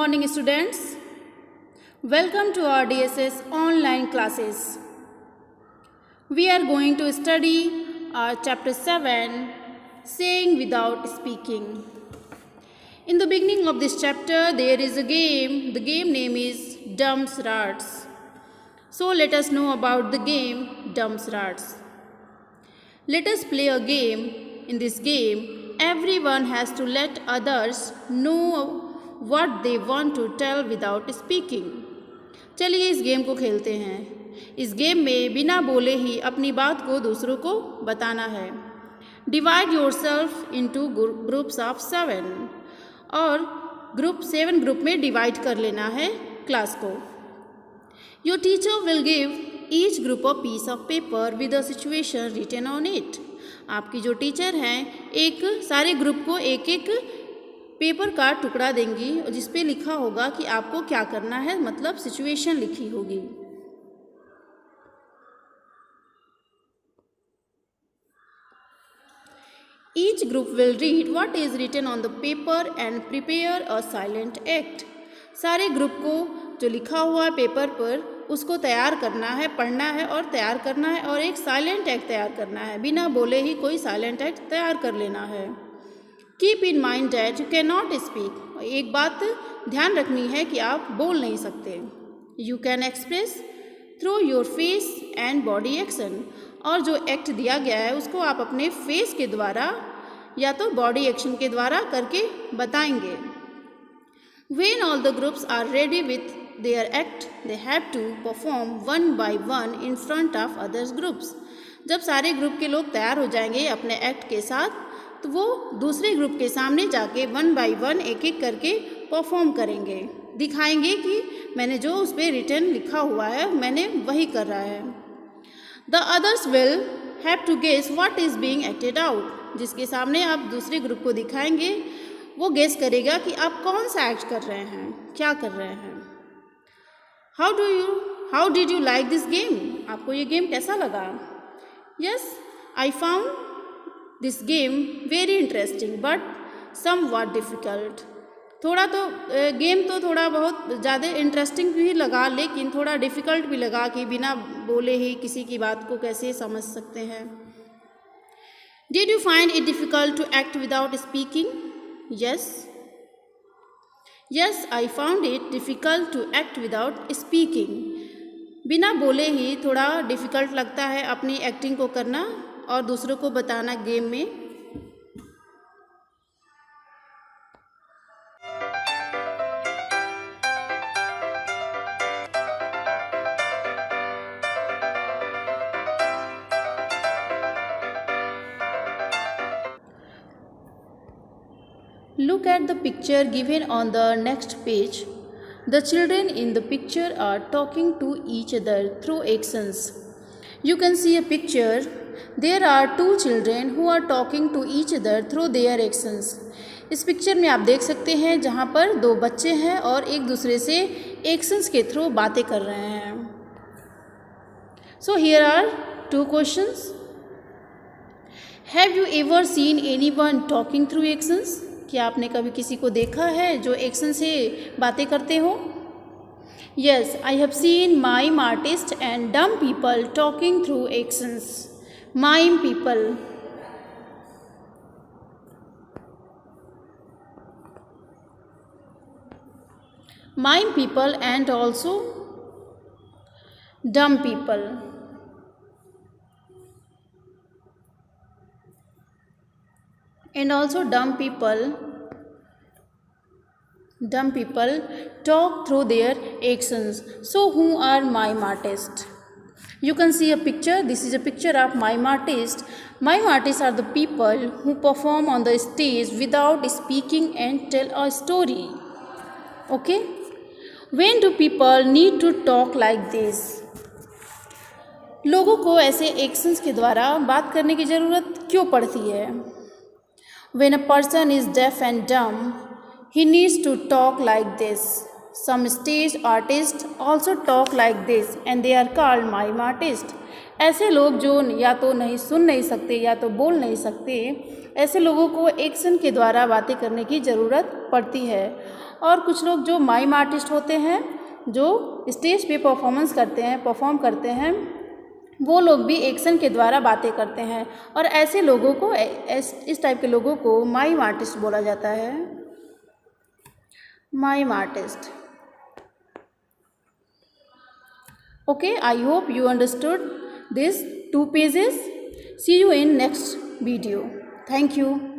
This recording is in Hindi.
morning, students. Welcome to our DSS online classes. We are going to study our chapter 7, Saying Without Speaking. In the beginning of this chapter, there is a game. The game name is Dumps Rats. So let us know about the game Dumps Rats. Let us play a game. In this game, everyone has to let others know what they want to tell without speaking. चलिए इस गेम को खेलते हैं। इस गेम में बिना बोले ही अपनी बात को दूसरों को बताना है। Divide yourself into groups of 7 और 7 ग्रुप में डिवाइड कर लेना है क्लास को। Your teacher will give each group a piece of paper with a situation written on it. आपकी जो टीचर हैं एक सारे ग्रुप को एक एक पेपर का टुकड़ा देंगी जिस पे लिखा होगा कि आपको क्या करना है, मतलब सिचुएशन लिखी होगी। Each group will read what is written on the paper and prepare a silent act. सारे ग्रुप को जो लिखा हुआ है पेपर पर उसको तैयार करना है, पढ़ना है और तैयार करना है और एक साइलेंट एक्ट तैयार करना है। बिना बोले ही कोई साइलेंट एक्ट तैयार कर लेना है। Keep in mind that you can not speak. एक बात ध्यान रखनी है कि आप बोल नहीं सकते। You can express through your face and body action. और जो एक्ट दिया गया है उसको आप अपने फेस के द्वारा या तो बॉडी एक्शन के द्वारा करके बताएंगे। When all the groups are ready with their act, they have to perform one by one in front of others groups. जब सारे ग्रुप के लोग तैयार हो जाएंगे अपने एक्ट के साथ तो वो दूसरे ग्रुप के सामने जाके 1 by 1 एक एक करके परफॉर्म करेंगे, दिखाएंगे कि मैंने जो उस पर रिटन लिखा हुआ है मैंने वही कर रहा है। The others will have to guess what is being acted out. जिसके सामने आप दूसरे ग्रुप को दिखाएंगे वो गेस करेगा कि आप कौन सा एक्ट कर रहे हैं, क्या कर रहे हैं। How did you like this game. आपको ये गेम कैसा लगा। Yes, I found this game very interesting but somewhat difficult. थोड़ा तो गेम तो थोड़ा बहुत ज़्यादा इंटरेस्टिंग भी लगा लेकिन थोड़ा डिफ़िकल्ट भी लगा कि बिना बोले ही किसी की बात को कैसे समझ सकते हैं। Did you find it difficult to act without speaking. Yes, I found it difficult to act without speaking. बिना बोले ही थोड़ा डिफ़िकल्ट लगता है अपनी एक्टिंग को करना और दूसरों को बताना गेम में। Look at the picture given on the next page. The children in the picture are talking to each other through actions. You can see a picture. There are 2 children who are talking to each other through their actions. इस पिक्चर में आप देख सकते हैं जहाँ पर 2 बच्चे हैं और एक दूसरे से एक्शंस के थ्रू बातें कर रहे हैं। So here are 2 questions. Have you ever seen anyone talking through actions? क्या आपने कभी किसी को देखा है जो एक्शन से बातें करते हो। Yes, I have seen mime artist and dumb people talking through actions. Mime people and also dumb people. And also dumb people talk through their actions. So who are mime artists? You can see a picture. This is a picture of mime artists. Mime artists are the people who perform on the stage without speaking and tell a story. Okay? When do people need to talk like this? लोगों को ऐसे एक्शंस के द्वारा बात करने की ज़रूरत क्यों पड़ती है। When a person is deaf and dumb, he needs to talk like this. Some stage artists also talk like this and they are called mime artists. ऐसे लोग जो या तो नहीं सुन नहीं सकते या तो बोल नहीं सकते, ऐसे लोगों को एक्शन के द्वारा बातें करने की ज़रूरत पड़ती है और कुछ लोग जो माइम आर्टिस्ट होते हैं जो स्टेज पे परफॉर्म करते हैं वो लोग भी एक्शन के द्वारा बातें करते हैं और ऐसे लोगों को इस टाइप के लोगों को माइम आर्टिस्ट बोला जाता है। Mime artist. Okay, I hope you understood these 2 pages. See you in next video. Thank you.